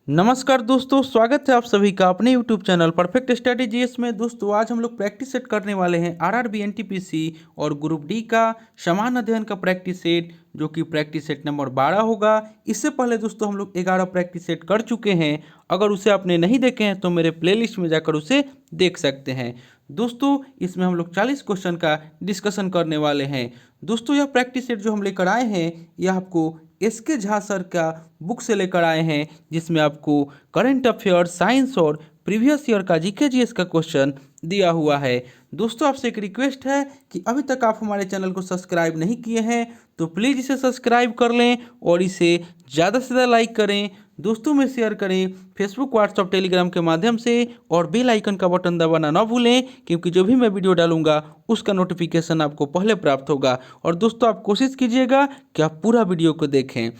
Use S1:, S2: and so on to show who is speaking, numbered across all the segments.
S1: नमस्कार दोस्तों, स्वागत है आप सभी का अपने YouTube channel perfect study GS में। दोस्तों आज हम लोग प्रैक्टिस सेट करने वाले हैं आरआरबी एनटीपीसी और ग्रुप डी का समान अध्ययन का प्रैक्टिस सेट, जो कि प्रैक्टिस सेट नंबर 12 होगा। इससे पहले दोस्तों हम लोग 11 प्रैक्टिस सेट कर चुके हैं। अगर उसे आपने नहीं देखे हैं तो मेरे प्लेलिस्ट में जाकर उसे देख सकते हैं। दोस्तों इसमें हम लोग 40 क्वेश्चन का डिस्कशन करने वाले हैं। दोस्तों यह प्रैक्टिस सेट जो हम लेकर आए हैं यह आपको एसके झा सर का बुक से लेकर आए हैं, जिसमें आपको करंट अफेयर, साइंस और प्रीवियस ईयर का जीके जीएस का क्वेश्चन दिया हुआ है। दोस्तों आपसे एक रिक्वेस्ट है कि अभी तक आप हमारे चैनल को सब्सक्राइब नहीं किए हैं तो प्लीज़ इसे सब्सक्राइब कर लें और इसे ज़्यादा से ज़्यादा लाइक करें, दोस्तों में शेयर करें, फेसबुक, व्हाट्सअप, टेलीग्राम के माध्यम से, और बेल आइकन का बटन दबाना ना भूलें, क्योंकि जो भी मैं वीडियो डालूंगा उसका नोटिफिकेशन आपको पहले प्राप्त होगा। और दोस्तों आप कोशिश कीजिएगा कि आप पूरा वीडियो को देखें।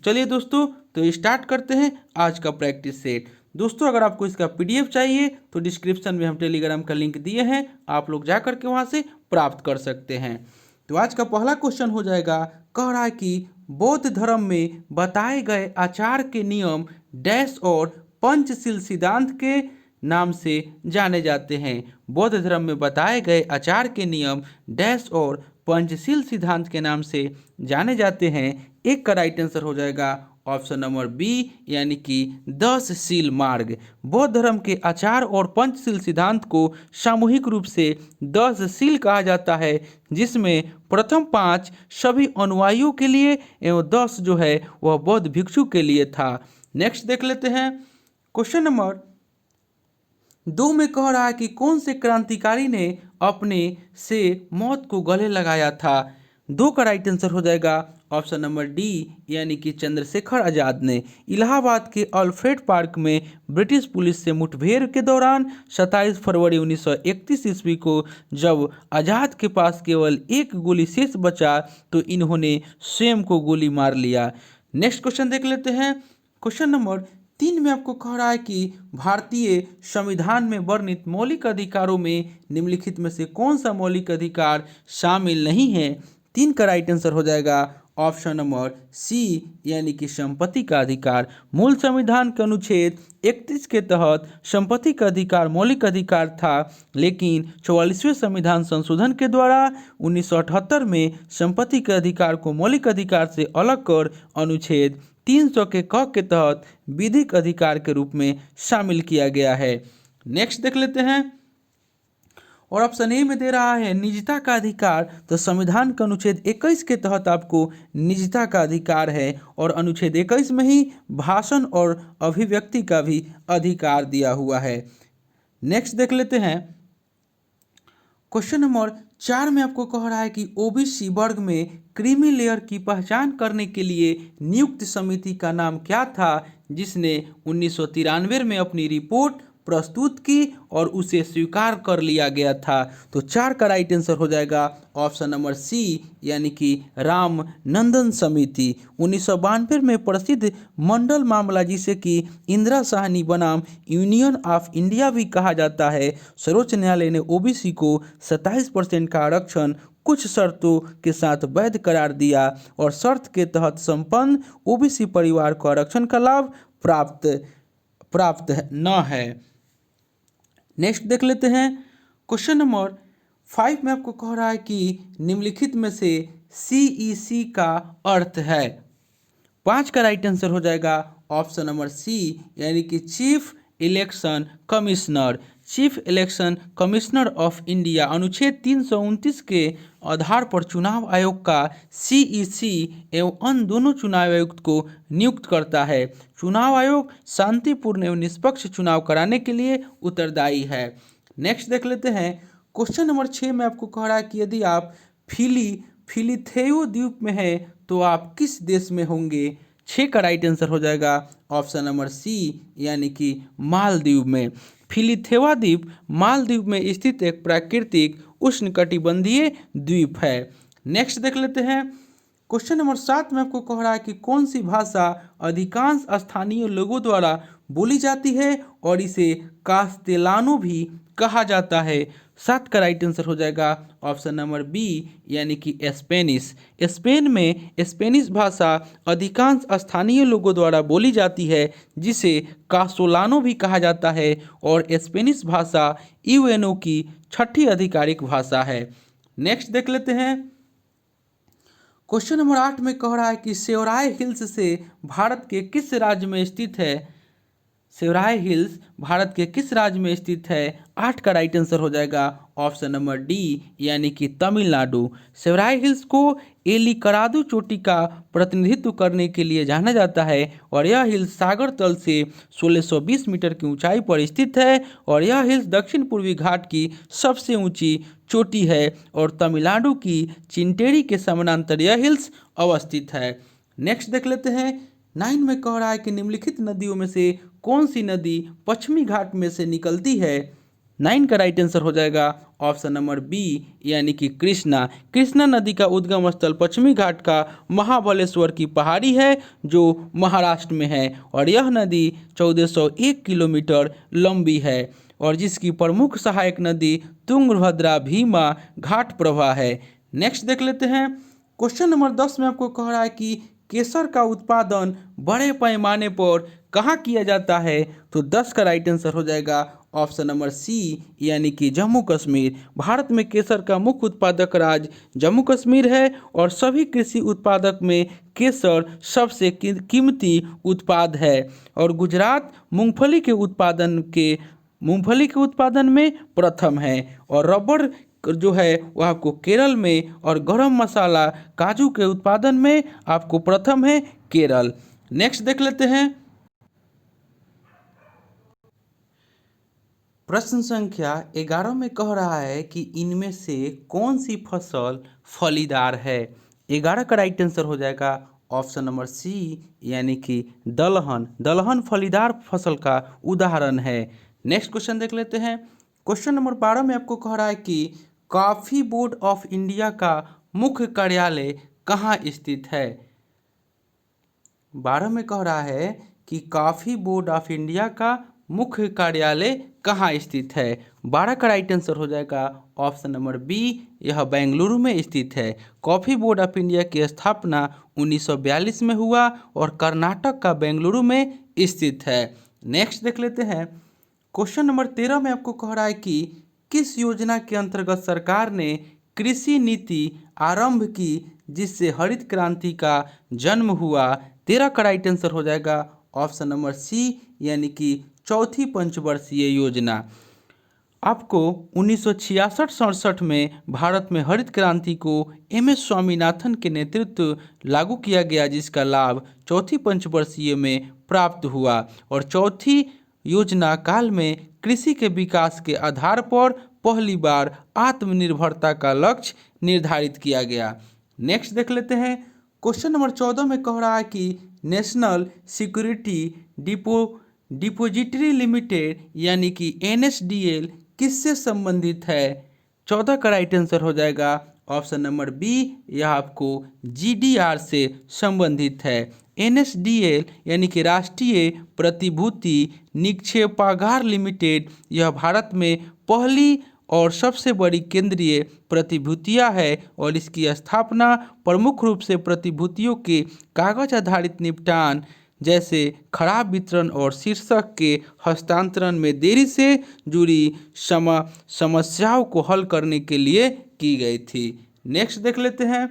S1: चलिए दोस्तों तो स्टार्ट करते हैं आज का प्रैक्टिस सेट। दोस्तों अगर आपको इसका पीडीएफ चाहिए तो डिस्क्रिप्शन में हम टेलीग्राम का लिंक दिए हैं, आप लोग जा करके वहाँ से प्राप्त कर सकते हैं। तो आज का पहला क्वेश्चन हो जाएगा, कह रहा है कि बौद्ध धर्म में बताए गए आचार के नियम डैश और पंचशील सिद्धांत के नाम से जाने जाते हैं। बौद्ध धर्म में बताए गए आचार के नियम डैश और पंचशील सिद्धांत के नाम से जाने जाते हैं। एक का राइट आंसर हो जाएगा ऑप्शन नंबर बी, यानी कि 10 शील मार्ग। बौद्ध धर्म के आचार और पंचशील सिद्धांत को सामूहिक रूप से 10 शील कहा जाता है, जिसमें प्रथम 5 सभी अनुयायियों के लिए एवं 10 जो है वह बौद्ध भिक्षु के लिए था। नेक्स्ट देख लेते हैं। क्वेश्चन नंबर 2 में कह रहा है कि कौन से क्रांतिकारी ने अपने से मौत को गले लगाया था। 2 का राइट आंसर हो जाएगा ऑप्शन नंबर डी, यानी कि चंद्रशेखर आज़ाद ने इलाहाबाद के अल्फ्रेड पार्क में ब्रिटिश पुलिस से मुठभेड़ के दौरान 27 फरवरी 1931 ईस्वी को जब आज़ाद के पास केवल एक गोली शेष बचा तो इन्होंने स्वयं को गोली मार लिया। नेक्स्ट क्वेश्चन देख लेते हैं। क्वेश्चन नंबर 3 में आपको कह रहा है कि भारतीय संविधान में वर्णित मौलिक अधिकारों में निम्नलिखित में से कौन सा मौलिक अधिकार शामिल नहीं है। 3 का राइट आंसर हो जाएगा ऑप्शन नंबर सी, यानी कि संपत्ति का अधिकार। मूल संविधान के अनुच्छेद 31 के तहत संपत्ति का अधिकार मौलिक अधिकार था, लेकिन 44वें संविधान संशोधन के द्वारा 1978 में संपत्ति के अधिकार को मौलिक अधिकार से अलग कर अनुच्छेद 300 के क के तहत विधिक अधिकार के रूप में शामिल किया गया है। नेक्स्ट देख लेते हैं। और ऑप्शन ए में दे रहा है निजता का अधिकार, तो संविधान के अनुच्छेद 21 के तहत आपको निजता का अधिकार है, और अनुच्छेद 21 में ही भाषण और अभिव्यक्ति का भी अधिकार दिया हुआ है। नेक्स्ट देख लेते हैं। क्वेश्चन नंबर 4 में आपको कह रहा है कि ओबीसी वर्ग में क्रीमी लेयर की पहचान करने के लिए नियुक्त समिति का नाम क्या था, जिसने 1993 में अपनी रिपोर्ट प्रस्तुत की और उसे स्वीकार कर लिया गया था। तो 4 का राइट आंसर हो जाएगा ऑप्शन नंबर सी, यानी कि राम नंदन समिति। 1992 में प्रसिद्ध मंडल मामला, जिसे कि इंदिरा साहनी बनाम यूनियन ऑफ इंडिया भी कहा जाता है, सर्वोच्च न्यायालय ने ओबीसी को 27% का आरक्षण कुछ शर्तों के साथ वैध करार दिया, और शर्त के तहत संपन्न ओबीसी परिवार को आरक्षण का लाभ प्राप्त न है। नेक्स्ट देख लेते हैं। क्वेश्चन नंबर 5 में आपको कह रहा है कि निम्नलिखित में से सीईसी का अर्थ है। 5 का राइट आंसर हो जाएगा ऑप्शन नंबर सी, यानी कि chief election commissioner. Chief election commissioner of India अनुच्छेद 329 के आधार पर चुनाव आयोग का सीईसी एवं अन्य दोनों चुनाव आयुक्त को नियुक्त करता है। चुनाव आयोग शांतिपूर्ण एवं निष्पक्ष चुनाव कराने के लिए उत्तरदायी है। नेक्स्ट देख लेते हैं। क्वेश्चन नंबर 6 में आपको कह रहा है कि यदि आप फिलिथेओ द्वीप में हैं तो आप किस देश में होंगे। 6 का राइट आंसर हो जाएगा ऑप्शन नंबर सी, यानी कि मालदीव में। फिलिथेवा द्वीप मालदीव में स्थित एक प्राकृतिक उष्णकटिबंधीय द्वीप है। नेक्स्ट देख लेते हैं। क्वेश्चन नंबर 7 में आपको कह रहा है कि कौन सी भाषा अधिकांश स्थानीय लोगों द्वारा बोली जाती है और इसे कास्तेलानो भी कहा जाता है। 7 का राइट आंसर हो जाएगा ऑप्शन नंबर बी यानी कि स्पेनिश। स्पेन में स्पेनिश भाषा अधिकांश स्थानीय लोगों द्वारा बोली जाती है, जिसे कासोलानो भी कहा जाता है, और स्पेनिश भाषा यूएनओ की 6ठी आधिकारिक भाषा है। नेक्स्ट देख लेते हैं। क्वेश्चन नंबर 8 में कह रहा है कि सेवराय हिल्स से भारत के किस राज्य में स्थित है। सेवराय हिल्स भारत के किस राज्य में स्थित है। 8 का राइट आंसर हो जाएगा ऑप्शन नंबर डी यानी कि तमिलनाडु। सेवराय हिल्स को एलिकरादू चोटी का प्रतिनिधित्व करने के लिए जाना जाता है, और यह हिल्स सागर तल से 1620 मीटर की ऊंचाई पर स्थित है, और यह हिल्स दक्षिण पूर्वी घाट की सबसे ऊंची चोटी है, और तमिलनाडु की चिंटेरी के समानांतर यह हिल्स अवस्थित है। नेक्स्ट देख लेते हैं। 9 में कह रहा है कि निम्नलिखित नदियों में से कौन सी नदी पश्चिमी घाट में से निकलती है। 9 का राइट आंसर हो जाएगा ऑप्शन नंबर बी यानी कि कृष्णा। कृष्णा नदी का उद्गम स्थल पश्चिमी घाट का महाबलेश्वर की पहाड़ी है, जो महाराष्ट्र में है, और यह नदी 1401 किलोमीटर लंबी है, और जिसकी प्रमुख सहायक नदी तुंगभद्रा भीमा घाट प्रवाह है। नेक्स्ट देख लेते हैं। क्वेश्चन नंबर 10 में आपको कह रहा है कि केसर का उत्पादन बड़े पैमाने पर कहाँ किया जाता है। तो 10 का राइट आंसर हो जाएगा ऑप्शन नंबर सी यानी कि जम्मू कश्मीर। भारत में केसर का मुख्य उत्पादक राज्य जम्मू कश्मीर है, और सभी कृषि उत्पादक में केसर सबसे कीमती उत्पाद है, और गुजरात मूंगफली के उत्पादन में प्रथम है, और रबड़ जो है वह आपको केरल में, और गरम मसाला काजू के उत्पादन में आपको प्रथम है केरल। नेक्स्ट देख लेते हैं। प्रश्न संख्या 11 में कह रहा है कि इनमें से कौन सी फसल फलीदार है। 11 का राइट आंसर हो जाएगा ऑप्शन नंबर सी यानी कि दलहन। दलहन फलीदार फसल का उदाहरण है। नेक्स्ट क्वेश्चन देख लेते हैं। क्वेश्चन नंबर 12 में आपको कह रहा है कि कॉफी बोर्ड ऑफ इंडिया का मुख्य कार्यालय कहाँ स्थित है। 12 में कह रहा है कि कॉफी बोर्ड ऑफ इंडिया का मुख्य कार्यालय कहाँ स्थित है। 12 का राइट आंसर हो जाएगा ऑप्शन नंबर बी, यह बेंगलुरु में स्थित है। कॉफी बोर्ड ऑफ इंडिया की स्थापना 1942 में हुआ, और कर्नाटक का बेंगलुरु में स्थित है। नेक्स्ट देख लेते हैं। क्वेश्चन नंबर 13 में आपको कह रहा है कि किस योजना के अंतर्गत सरकार ने कृषि नीति आरंभ की जिससे हरित क्रांति का जन्म हुआ। 13 का राइट आंसर हो जाएगा ऑप्शन नंबर सी यानी कि चौथी पंचवर्षीय योजना। आपको 1966-67 में भारत में हरित क्रांति को एम.एस. स्वामीनाथन के नेतृत्व लागू किया गया, जिसका लाभ चौथी पंचवर्षीय में प्राप्त हुआ, और चौथी योजना काल में कृषि के विकास के आधार पर पहली बार आत्मनिर्भरता का लक्ष्य निर्धारित किया गया। नेक्स्ट देख लेते हैं। क्वेश्चन नंबर 14 में कह रहा है कि नेशनल सिक्योरिटी डिपोजिटरी लिमिटेड यानी कि NSDL किससे संबंधित है। 14 का राइट आंसर हो जाएगा ऑप्शन नंबर बी, यह आपको GDR से संबंधित है। NSDL यानी कि राष्ट्रीय प्रतिभूति निक्षेपागार लिमिटेड, यह भारत में पहली और सबसे बड़ी केंद्रीय प्रतिभूतियाँ है, और इसकी स्थापना प्रमुख रूप से प्रतिभूतियों के कागज आधारित निपटान जैसे खराब वितरण और शीर्षक के हस्तांतरण में देरी से जुड़ी समस्याओं को हल करने के लिए की गई थी। नेक्स्ट देख लेते हैं।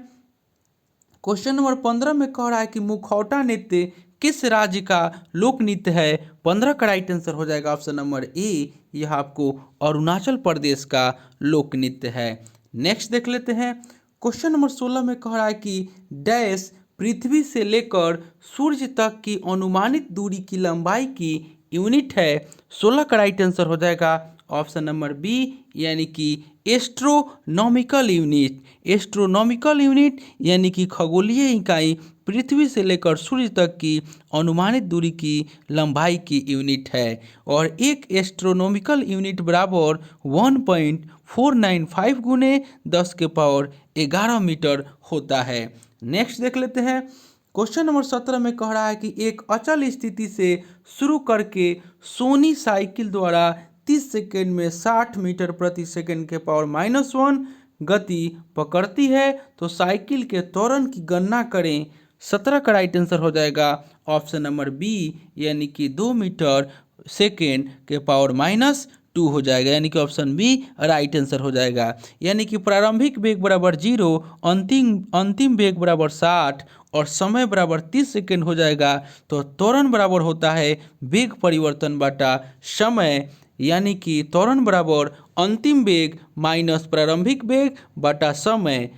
S1: क्वेश्चन नंबर 15 में कह रहा है कि मुखौटा नृत्य किस राज्य का लोक नृत्य है। 15 का राइट आंसर हो जाएगा ऑप्शन नंबर ए, यह आपको अरुणाचल प्रदेश का लोक नृत्य है। नेक्स्ट देख लेते हैं। क्वेश्चन नंबर 16 में कह रहा है कि डैश पृथ्वी से लेकर सूर्य तक की अनुमानित दूरी की लंबाई की यूनिट है। 16 का राइट आंसर हो जाएगा ऑप्शन नंबर बी यानी कि एस्ट्रोनॉमिकल यूनिट। एस्ट्रोनॉमिकल यूनिट यानी कि खगोलीय इकाई पृथ्वी से लेकर सूर्य तक की अनुमानित दूरी की लंबाई की यूनिट है, और एक एस्ट्रोनॉमिकल यूनिट बराबर 1.495 गुने 10 के पावर 11 मीटर होता है। नेक्स्ट देख लेते हैं। क्वेश्चन नंबर 17 में कह रहा है कि एक अचल स्थिति से शुरू करके सोनी साइकिल द्वारा 30 सेकेंड में 60 मीटर प्रति सेकेंड के पावर -1 गति पकड़ती है तो साइकिल के त्वरण की गणना करें। 17 का राइट आंसर हो जाएगा ऑप्शन नंबर बी, यानी कि 2 मीटर सेकेंड के पावर -2 हो जाएगा, यानी कि ऑप्शन बी राइट आंसर हो जाएगा। यानी कि प्रारंभिक वेग बराबर 0, अंतिम वेग बराबर 60 और समय बराबर 30 सेकेंड हो जाएगा। तो त्वरण बराबर होता है वेग परिवर्तन बटा समय, यानी कि त्वरण बराबर अंतिम वेग माइनस प्रारंभिक वेग बटा समय।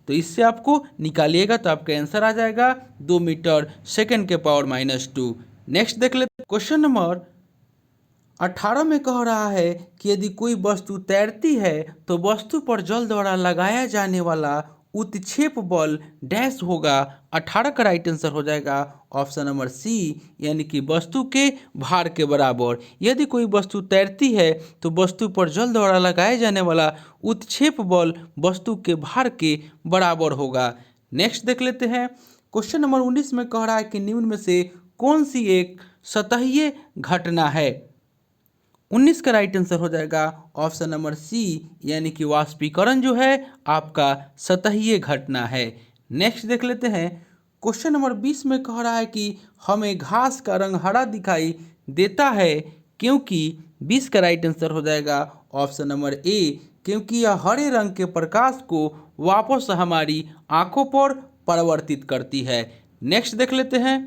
S1: तो इससे आपको निकालिएगा तो आपका आंसर आ जाएगा 2 मीटर सेकेंड के पावर -2। नेक्स्ट देख लेते हैं क्वेश्चन नंबर 18 में कह रहा है कि यदि कोई वस्तु तैरती है तो वस्तु पर जल द्वारा लगाया जाने वाला उत्क्षेप बल डैश होगा। 18 का राइट आंसर हो जाएगा ऑप्शन नंबर सी, यानी कि वस्तु के भार के बराबर। यदि कोई वस्तु तैरती है तो वस्तु पर जल द्वारा लगाए जाने वाला उत्क्षेप बल वस्तु के भार के बराबर होगा। नेक्स्ट देख लेते हैं क्वेश्चन नंबर 19 में कह रहा है कि निम्न में से कौन सी एक सतहीय घटना है। 19 का राइट आंसर हो जाएगा ऑप्शन नंबर सी, यानी कि वाष्पीकरण जो है आपका सतहीय घटना है। नेक्स्ट देख लेते हैं क्वेश्चन नंबर 20 में कह रहा है कि हमें घास का रंग हरा दिखाई देता है क्योंकि 20 का राइट आंसर हो जाएगा ऑप्शन नंबर ए, क्योंकि यह हरे रंग के प्रकाश को वापस हमारी आंखों पर परिवर्तित करती है। नेक्स्ट देख लेते हैं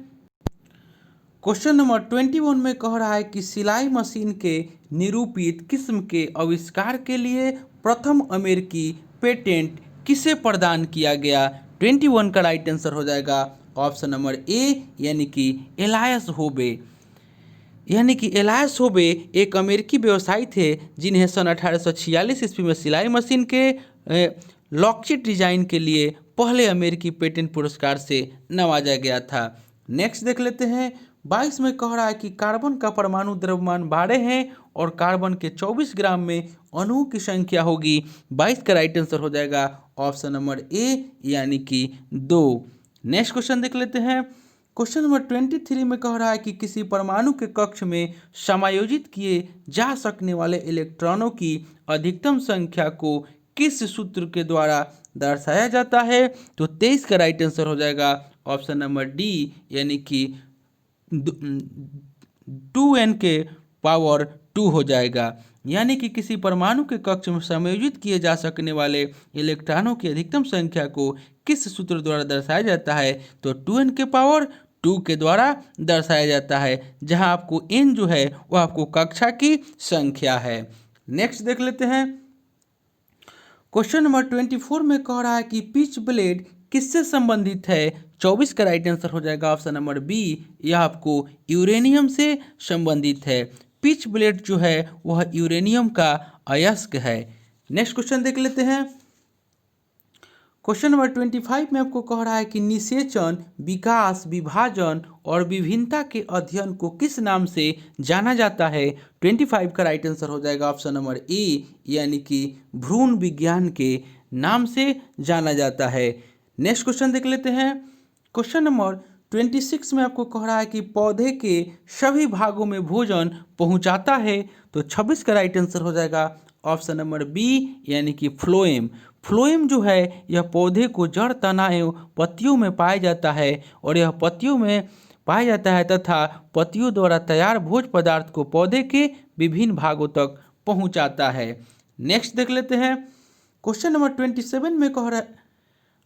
S1: क्वेश्चन नंबर 21 में कह रहा है कि सिलाई मशीन के निरूपित किस्म के आविष्कार के लिए प्रथम अमेरिकी पेटेंट किसे प्रदान किया गया। 21 का राइट आंसर हो जाएगा ऑप्शन नंबर ए, यानी कि एलायस होबे। यानी कि एलायस होबे एक अमेरिकी व्यवसायी थे जिन्हें सन 1846 ईस्वी में सिलाई मशीन के लॉकचिट डिजाइन के लिए पहले अमेरिकी पेटेंट पुरस्कार से नवाजा गया था। नेक्स्ट देख लेते हैं 22 में कह रहा है कि कार्बन का परमाणु द्रव्यमान 12 है और कार्बन के 24 ग्राम में अणुओं की संख्या होगी। 22 का राइट आंसर हो जाएगा ऑप्शन नंबर ए, यानी कि 2। नेक्स्ट क्वेश्चन देख लेते हैं क्वेश्चन नंबर 23 में कह रहा है कि किसी परमाणु के कक्ष में समायोजित किए जा सकने वाले इलेक्ट्रॉनों की अधिकतम संख्या को किस सूत्र के द्वारा दर्शाया जाता है। तो 23 का राइट आंसर हो जाएगा ऑप्शन नंबर डी, यानी कि 2n के पावर 2 हो जाएगा। यानी कि किसी परमाणु के कक्ष में समायोजित किए जा सकने वाले इलेक्ट्रॉनों की अधिकतम संख्या को किस सूत्र द्वारा दर्शाया जाता है। तो 2n के पावर 2 के द्वारा दर्शाया जाता है, जहां आपको n जो है वो आपको कक्षा की संख्या है। नेक्स्ट देख लेते हैं क्वेश्चन नंबर 24 में कह रहा है कि पिच ब्लेड किससे संबंधित है। 24 का राइट आंसर हो जाएगा ऑप्शन नंबर बी, यह आपको यूरेनियम से संबंधित है। पिच ब्लेड जो है वह यूरेनियम का अयस्क है। नेक्स्ट क्वेश्चन देख लेते हैं क्वेश्चन नंबर 25 में आपको कह रहा है कि निषेचन, विकास, विभाजन और विभिन्नता के अध्ययन को किस नाम से जाना जाता है। 25 का राइट आंसर हो जाएगा ऑप्शन नंबर ए, यानी कि भ्रूण विज्ञान के नाम से जाना जाता है। नेक्स्ट क्वेश्चन देख लेते हैं क्वेश्चन नंबर 26 में आपको कह रहा है कि पौधे के सभी भागों में भोजन पहुंचाता है। तो 26 का राइट आंसर हो जाएगा ऑप्शन नंबर बी, यानी कि फ्लोएम। फ्लोएम जो है यह पौधे को जड़, तना एवं पत्तियों में पाया जाता है और यह पत्तियों में पाया जाता है तथा पत्तियों द्वारा तैयार भोज्य पदार्थ को पौधे के विभिन्न भागों तक पहुंचाता है। नेक्स्ट देख लेते हैं क्वेश्चन नंबर 27 में कह रहा है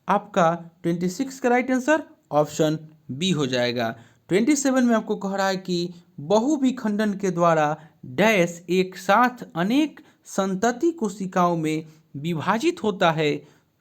S1: आपका 26 का राइट आंसर ऑप्शन बी हो जाएगा। 27 में आपको कह रहा है कि बहुविखंडन के द्वारा डैश एक साथ अनेक संतति कोशिकाओं में विभाजित होता है।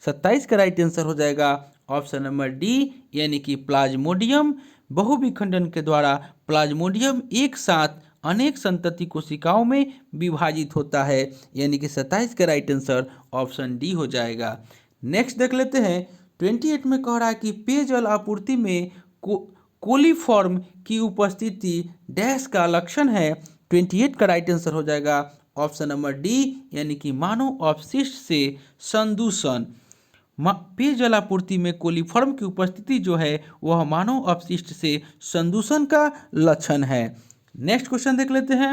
S1: 27 का राइट आंसर हो जाएगा ऑप्शन नंबर डी, यानी कि प्लाज्मोडियम। बहुविखंडन के द्वारा प्लाज्मोडियम एक साथ अनेक संतति कोशिकाओं में विभाजित होता है, यानी कि 27 का राइट आंसर ऑप्शन डी हो जाएगा। नेक्स्ट देख लेते हैं 28 में कह रहा है कि पेयजल आपूर्ति में कोलीफॉर्म की उपस्थिति डैश का लक्षण है। 28 का राइट आंसर हो जाएगा ऑप्शन नंबर डी, यानी कि मानव अपशिष्ट से संदूषण। पेयजल आपूर्ति में कोलीफॉर्म की उपस्थिति जो है वह मानव अपशिष्ट से संदूषण का लक्षण है। नेक्स्ट क्वेश्चन देख लेते हैं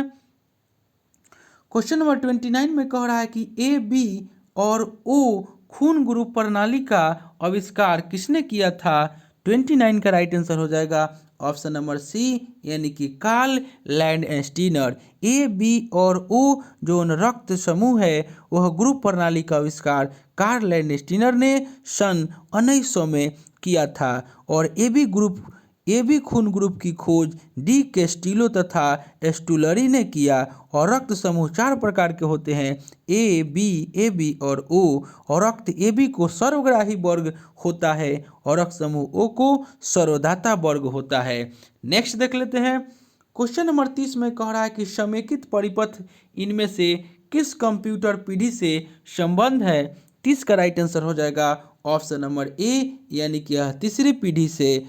S1: क्वेश्चन नंबर 29 में कह रहा है कि ए बी और ओ खून ग्रुप प्रणाली का आविष्कार किसने किया था। 29 का राइट आंसर हो जाएगा ऑप्शन नंबर सी यानी कि कार्ल लैंडस्टीनर। ए बी और ओ जो रक्त समूह है वह ग्रुप प्रणाली का आविष्कार कार्ल लैंडस्टीनर ने सन 1900 में किया था। और ए बी खून ग्रुप की खोज डी कैस्टिलो तथा एस्टुलरी ने किया। और रक्त समूह 4 प्रकार के होते हैं, ए बी और ओ। और रक्त ए बी को सर्वग्राही वर्ग होता है और रक्त समूह ओ को सर्वदाता वर्ग होता है। नेक्स्ट देख लेते हैं। क्वेश्चन नंबर 30 में कह रहा है कि समेकित परिपथ इनमें से किस कंप्यूटर पीढ़ी से संबंध है। 30 का राइट आंसर हो जाएगा ऑप्शन नंबर ए यानी कि यह तीसरी पीढ़ी से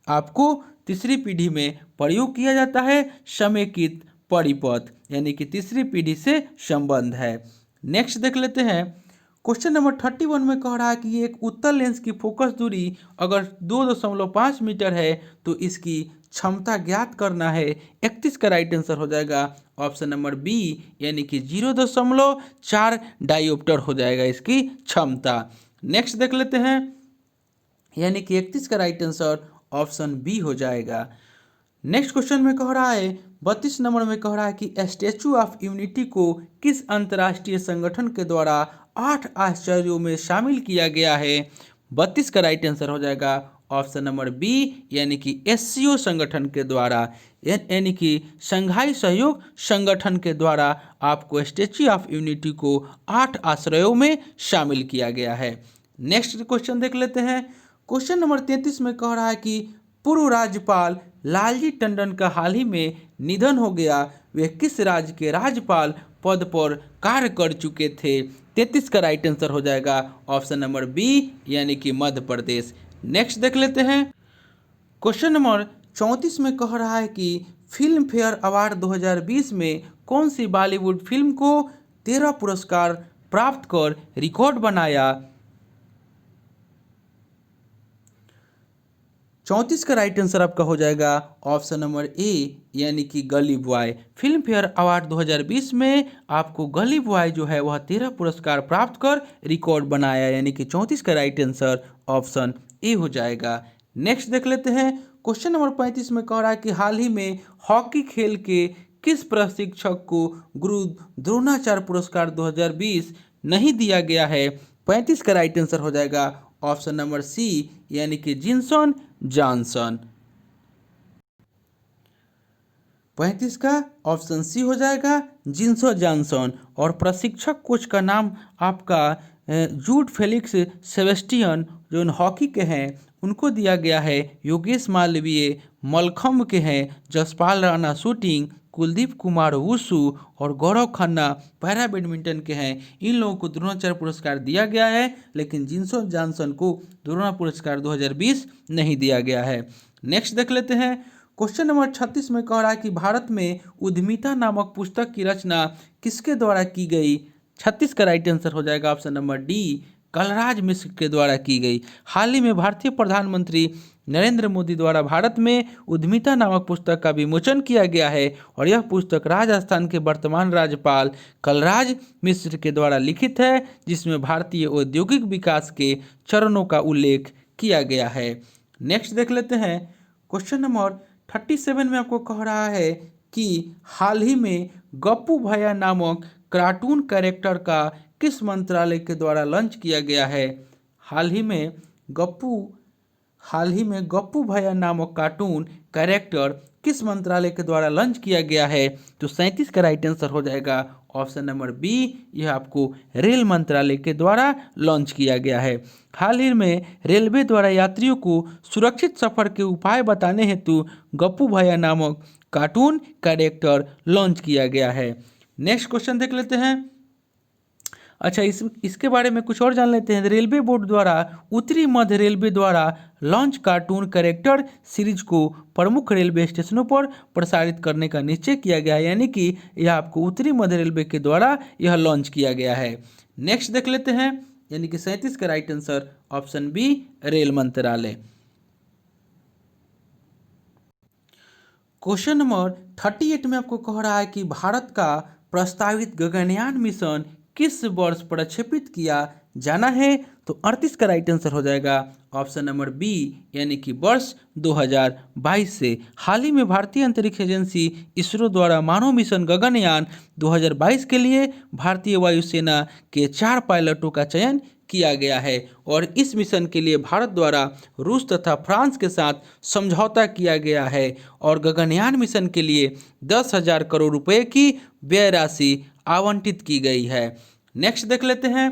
S1: आपको तीसरी पीढ़ी में प्रयोग किया जाता है। समेकित परिपथ यानी कि तीसरी पीढ़ी से संबंध है। नेक्स्ट देख लेते हैं। क्वेश्चन नंबर 31 में कह रहा है कि एक उत्तल लेंस की फोकस दूरी अगर 2.5 मीटर है तो इसकी क्षमता ज्ञात करना है। 31 का राइट आंसर हो जाएगा ऑप्शन नंबर बी यानी कि 0.4 डायोप्टर हो जाएगा इसकी क्षमता। नेक्स्ट देख लेते हैं यानी कि 31 का राइट आंसर ऑप्शन बी हो जाएगा। नेक्स्ट क्वेश्चन में कह रहा है 32 नंबर में कह रहा है कि स्टैचू ऑफ यूनिटी को किस अंतर्राष्ट्रीय संगठन के द्वारा 8 आश्चर्यों में शामिल किया गया है। 32 का राइट आंसर हो जाएगा ऑप्शन नंबर बी यानी कि एससीओ संगठन के द्वारा यानी कि शंघाई सहयोग संगठन के द्वारा आपको स्टैचू ऑफ यूनिटी को 8 आश्चर्यों में शामिल किया गया है। नेक्स्ट क्वेश्चन देख लेते हैं। क्वेश्चन नंबर 33 में कह रहा है कि पूर्व राज्यपाल लालजी टंडन का हाल ही में निधन हो गया। वे किस राज्य के राज्यपाल पद पर कार्य कर चुके थे। 33 का राइट आंसर हो जाएगा ऑप्शन नंबर बी यानी कि मध्य प्रदेश। नेक्स्ट देख लेते हैं। क्वेश्चन नंबर 34 में कह रहा है कि फिल्म फेयर अवार्ड 2020 में कौन सी बॉलीवुड फिल्म को 13 पुरस्कार प्राप्त कर रिकॉर्ड बनाया। 34 का राइट आंसर आपका हो जाएगा ऑप्शन नंबर ए यानी कि गली बॉय। फिल्म फेयर अवार्ड 2020 में आपको गली बॉय जो है वह 13 पुरस्कार प्राप्त कर रिकॉर्ड बनाया यानी कि 34 का राइट आंसर ऑप्शन ए हो जाएगा। नेक्स्ट देख लेते हैं। क्वेश्चन नंबर 35 में कह रहा है कि हाल ही में हॉकी खेल के किस प्रशिक्षक को गुरु द्रोणाचार्य पुरस्कार 2020 नहीं दिया गया है। 35 का राइट आंसर हो जाएगा ऑप्शन नंबर सी यानी कि जिनसन जॉनसन। 35 का ऑप्शन सी हो जाएगा जिनसो जॉनसन। और प्रशिक्षक कोच का नाम आपका जूड फेलिक्स सेबेस्टियन जो हॉकी के हैं उनको दिया गया है। योगेश मालवीय मलखम्ब के हैं। जसपाल राणा शूटिंग, कुलदीप कुमार वुशु और गौरव खन्ना पैरा बैडमिंटन के हैं। इन लोगों को द्रोणाचार्य पुरस्कार दिया गया है लेकिन जिनसो जॉनसन को द्रोणा पुरस्कार 2020 नहीं दिया गया है। नेक्स्ट देख लेते हैं। क्वेश्चन नंबर 36 में कह रहा है कि भारत में उद्यमिता नामक पुस्तक की रचना किसके द्वारा की गई। 36 का राइट आंसर हो जाएगा option number D Kalraj Mishra के द्वारा की गई। हाल ही में भारतीय प्रधानमंत्री नरेंद्र मोदी द्वारा भारत में उद्यमिता नामक पुस्तक का विमोचन किया गया है और यह पुस्तक राजस्थान के वर्तमान राज्यपाल कलराज मिश्र के द्वारा लिखित है जिसमें भारतीय औद्योगिक विकास के चरणों का उल्लेख किया गया है। नेक्स्ट देख लेते हैं। क्वेश्चन नंबर 37 में आपको कह रहा है कि हाल ही में गप्पू भैया नामक कार्टून कैरेक्टर का किस मंत्रालय के द्वारा लॉन्च किया गया है। हाल ही में गप्पू भैया नामक कार्टून कैरेक्टर किस मंत्रालय के द्वारा लॉन्च किया गया है। तो 37 का राइट आंसर हो जाएगा ऑप्शन नंबर बी यह आपको रेल मंत्रालय के द्वारा लॉन्च किया गया है। हाल ही में रेलवे द्वारा यात्रियों को सुरक्षित सफर के उपाय बताने हेतु गप्पू भैया नामक कार्टून कैरेक्टर लॉन्च किया गया है। नेक्स्ट क्वेश्चन देख लेते हैं। अच्छा इसके बारे में कुछ और जान लेते हैं। रेलवे बोर्ड द्वारा उत्तरी मध्य रेलवे द्वारा लॉन्च कार्टून कैरेक्टर सीरीज को प्रमुख रेलवे स्टेशनों पर प्रसारित करने का निश्चय किया गया है यानी कि यह आपको उत्तरी मध्य रेलवे के द्वारा यह लॉन्च किया गया है। नेक्स्ट देख लेते हैं यानी कि 37 का right answer option B rail मंत्रालय। क्वेश्चन नंबर 38 में आपको कह रहा है कि भारत का प्रस्तावित गगनयान मिशन किस वर्ष प्रक्षेपित किया जाना है? तो 38 का राइट आंसर हो जाएगा ऑप्शन नंबर बी, यानी कि वर्ष 2022 से। हाल ही में भारतीय अंतरिक्ष एजेंसी इसरो द्वारा मानव मिशन गगनयान 2022 के लिए भारतीय वायुसेना के 4 पायलटों का चयन किया गया है और इस मिशन के लिए भारत द्वारा रूस तथा फ्रांस के साथ समझौता किया गया है और गगनयान मिशन के लिए 10,000 करोड़ रुपए की व्यय राशि आवंटित की गई है। नेक्स्ट देख लेते हैं।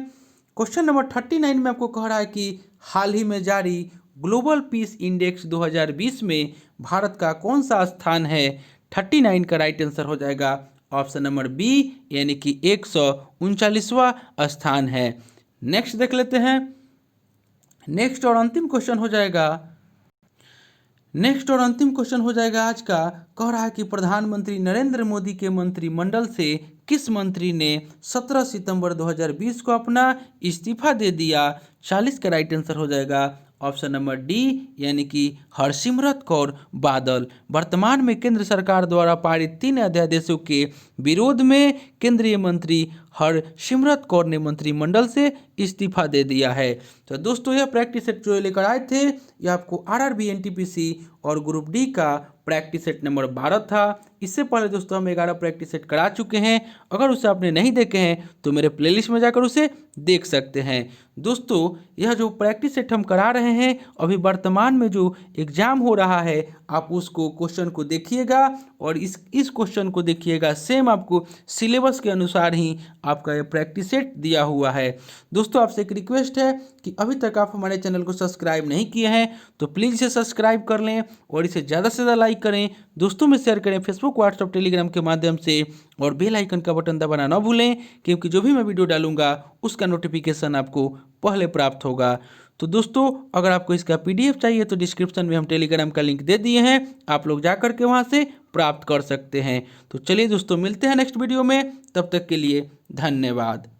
S1: क्वेश्चन नंबर 39 में आपको कह रहा है कि हाल ही में जारी ग्लोबल पीस इंडेक्स 2020 में भारत का कौन सा स्थान है? 39 का राइट आंसर हो जाएगा ऑप्शन नंबर बी, यानी कि 139वां स्थान है। नेक्स्ट देख लेते हैं। नेक्स्ट और अंतिम क्वेश्चन हो जाएगा आज का। कह रहा है कि प्रधानमंत्री नरेंद्र मोदी के मंत्रिमंडल से किस मंत्री ने 17 सितंबर 2020 को अपना इस्तीफा दे दिया? 40 का राइट आंसर हो जाएगा ऑप्शन नंबर डी, यानी कि हरसिमरत कौर बादल। वर्तमान में केंद्र सरकार द्वारा पारित 3 अध्यादेशों के विरोध में केंद्रीय मंत्री हरसिमरत कौर ने मंत्रिमंडल से इस्तीफा दे दिया है। तो दोस्तों, यह प्रैक्टिस सेट जो लेकर आए थे, यह आपको आरआरबी एनटीपीसी और ग्रुप डी का प्रैक्टिस सेट नंबर 12 था। इससे पहले दोस्तों हम 11 प्रैक्टिस सेट करा चुके हैं। अगर उसे आपने नहीं देखे हैं तो मेरे प्लेलिस्ट में जाकर उसे देख सकते हैं। दोस्तों, यह जो प्रैक्टिस सेट हम करा रहे हैं, अभी वर्तमान में जो एग्जाम हो रहा है, आप उसको क्वेश्चन को देखिएगा और इस क्वेश्चन को देखिएगा। सेम आपको सिलेबस के अनुसार ही आपका ये प्रैक्टिस सेट दिया हुआ है। दोस्तों, आपसे एक रिक्वेस्ट है कि अभी तक आप हमारे चैनल को सब्सक्राइब नहीं किए हैं तो प्लीज़ इसे सब्सक्राइब कर लें और इसे ज़्यादा से ज़्यादा लाइक करें, दोस्तों में शेयर करें, फेसबुक, व्हाट्सएप, टेलीग्राम के माध्यम से, और बेल आइकन का बटन दबाना ना भूलें, क्योंकि जो भी मैं वीडियो डालूंगा उसका नोटिफिकेशन आपको पहले प्राप्त होगा। तो दोस्तों, अगर आपको इसका PDF चाहिए तो डिस्क्रिप्शन में हम टेलीग्राम का लिंक दे दिए हैं, आप लोग जाकर के वहाँ से प्राप्त कर सकते हैं। तो चलिए दोस्तों, मिलते हैं नेक्स्ट वीडियो में, तब तक के लिए धन्यवाद।